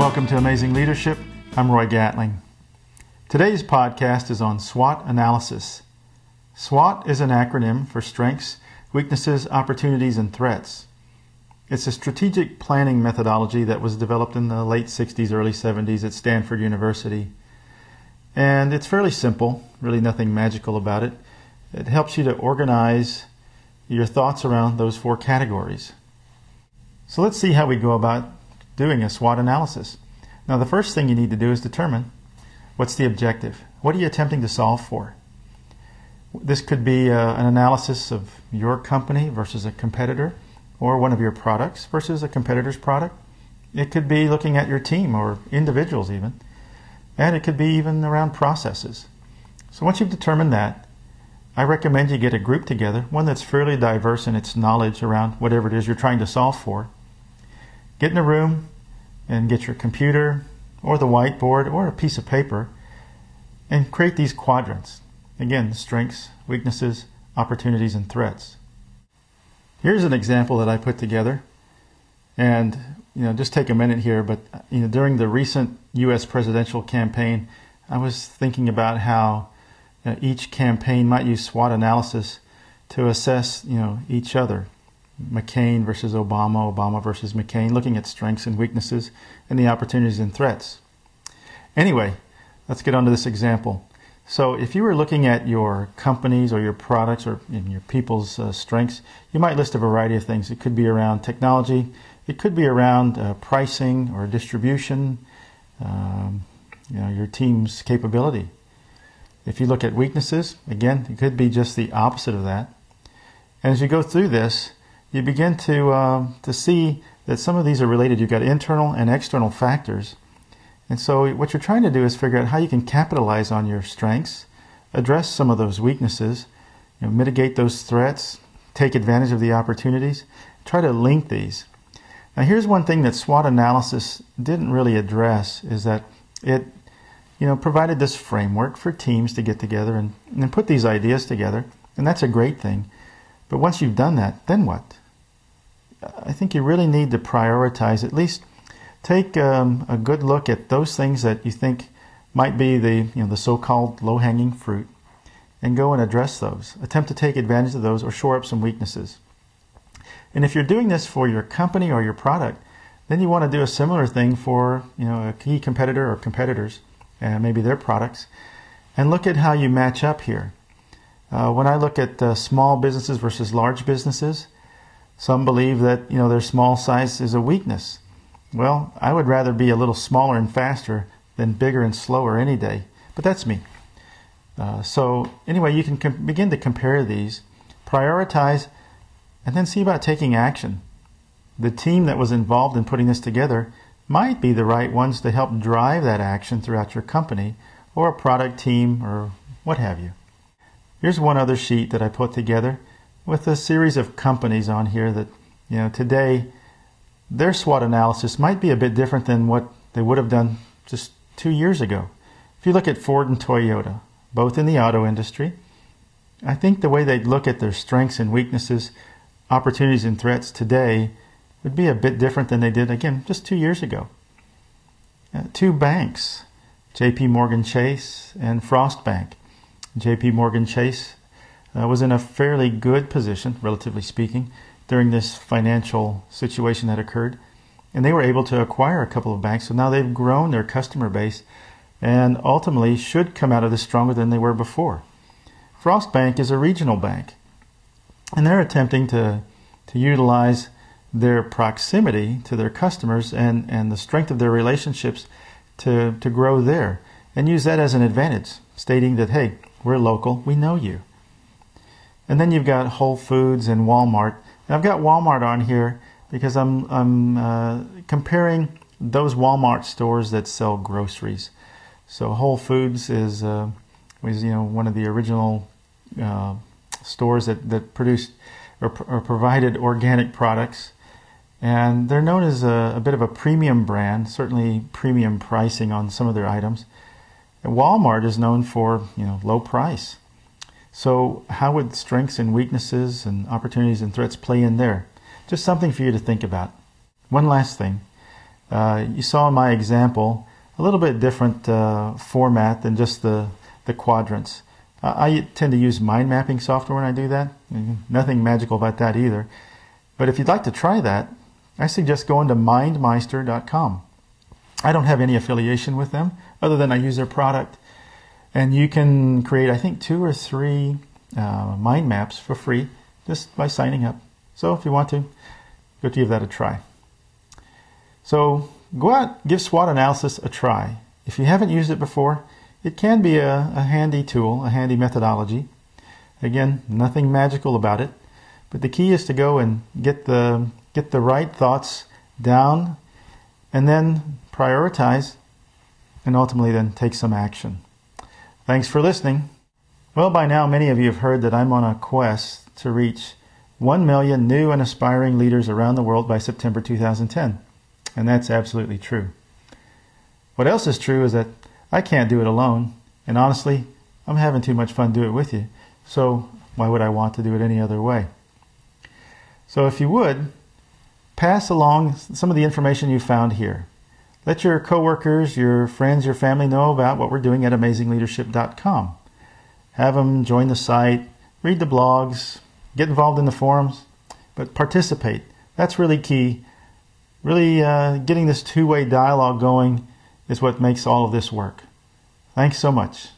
Welcome to Amazing Leadership. I'm Roy Gatling. Today's podcast is on SWOT Analysis. SWOT is an acronym for Strengths, Weaknesses, Opportunities, and Threats. It's a strategic planning methodology that was developed in the late 60s, early 70s at Stanford University. And it's fairly simple, really nothing magical about it. It helps you to organize your thoughts around those four categories. So let's see how we go about doing a SWOT analysis. Now, the first thing you need to do is determine what's the objective. What are you attempting to solve for? This could be an analysis of your company versus a competitor, or one of your products versus a competitor's product. It could be looking at your team or individuals even, and it could be even around processes. So once you've determined that, I recommend you get a group together, one that's fairly diverse in its knowledge around whatever it is you're trying to solve for. Get in a room and get your computer or the whiteboard or a piece of paper and create these quadrants. Again, strengths, weaknesses, opportunities, and threats. Here's an example that I put together, and just take a minute here, but during the recent U.S. presidential campaign, I was thinking about how each campaign might use SWOT analysis to assess each other. McCain versus Obama, Obama versus McCain, looking at strengths and weaknesses and the opportunities and threats. Anyway, let's get on to this example. So if you were looking at your companies or your products or your people's strengths, you might list a variety of things. It could be around technology, it could be around pricing or distribution, your team's capability. If you look at weaknesses, again, it could be just the opposite of that. And as you go through this, you begin to see that some of these are related. You've got internal and external factors. And so what you're trying to do is figure out how you can capitalize on your strengths, address some of those weaknesses, mitigate those threats, take advantage of the opportunities, try to link these. Now here's one thing that SWOT analysis didn't really address, is that it provided this framework for teams to get together and put these ideas together, and that's a great thing. But once you've done that, then what? I think you really need to prioritize, at least take a good look at those things that you think might be the so-called low-hanging fruit, and go and address those. Attempt to take advantage of those or shore up some weaknesses. And if you're doing this for your company or your product, then you want to do a similar thing for a key competitor or competitors, and maybe their products, and look at how you match up here. When I look at small businesses versus large businesses, some believe that their small size is a weakness. Well, I would rather be a little smaller and faster than bigger and slower any day. But that's me. So anyway, you can begin to compare these, prioritize, and then see about taking action. The team that was involved in putting this together might be the right ones to help drive that action throughout your company or a product team or what have you. Here's one other sheet that I put together with a series of companies on here that today their SWOT analysis might be a bit different than what they would have done just 2 years ago. If you look at Ford and Toyota, both in the auto industry, I think the way they'd look at their strengths and weaknesses, opportunities and threats today would be a bit different than they did, again, just 2 years ago. Two banks, J.P. Morgan Chase and Frost Bank. J.P. Morgan Chase was in a fairly good position, relatively speaking, during this financial situation that occurred. And they were able to acquire a couple of banks, so now they've grown their customer base and ultimately should come out of this stronger than they were before. Frost Bank is a regional bank, and they're attempting to utilize their proximity to their customers and the strength of their relationships to grow there and use that as an advantage, stating that, hey, we're local, we know you. And then you've got Whole Foods and Walmart. And I've got Walmart on here because I'm comparing those Walmart stores that sell groceries. So Whole Foods was one of the original stores that produced or provided organic products, and they're known as a bit of a premium brand, certainly premium pricing on some of their items. And Walmart is known for low price. So how would strengths and weaknesses and opportunities and threats play in there? Just something for you to think about. One last thing. You saw in my example a little bit different format than just the quadrants. I tend to use mind mapping software when I do that. Nothing magical about that either. But if you'd like to try that, I suggest going to mindmeister.com. I don't have any affiliation with them other than I use their product. And you can create, I think, 2 or 3 mind maps for free just by signing up. So if you want to, go give that a try. So go out, give SWOT analysis a try. If you haven't used it before, it can be a handy tool, a handy methodology. Again, nothing magical about it, but the key is to go and get the right thoughts down and then prioritize and ultimately then take some action. Thanks for listening. Well, by now many of you have heard that I'm on a quest to reach 1 million new and aspiring leaders around the world by September 2010. And that's absolutely true. What else is true is that I can't do it alone. And honestly, I'm having too much fun doing it with you. So why would I want to do it any other way? So if you would, pass along some of the information you found here. Let your coworkers, your friends, your family know about what we're doing at amazingleadership.com. Have them join the site, read the blogs, get involved in the forums, but participate. That's really key. Really getting this two-way dialogue going is what makes all of this work. Thanks so much.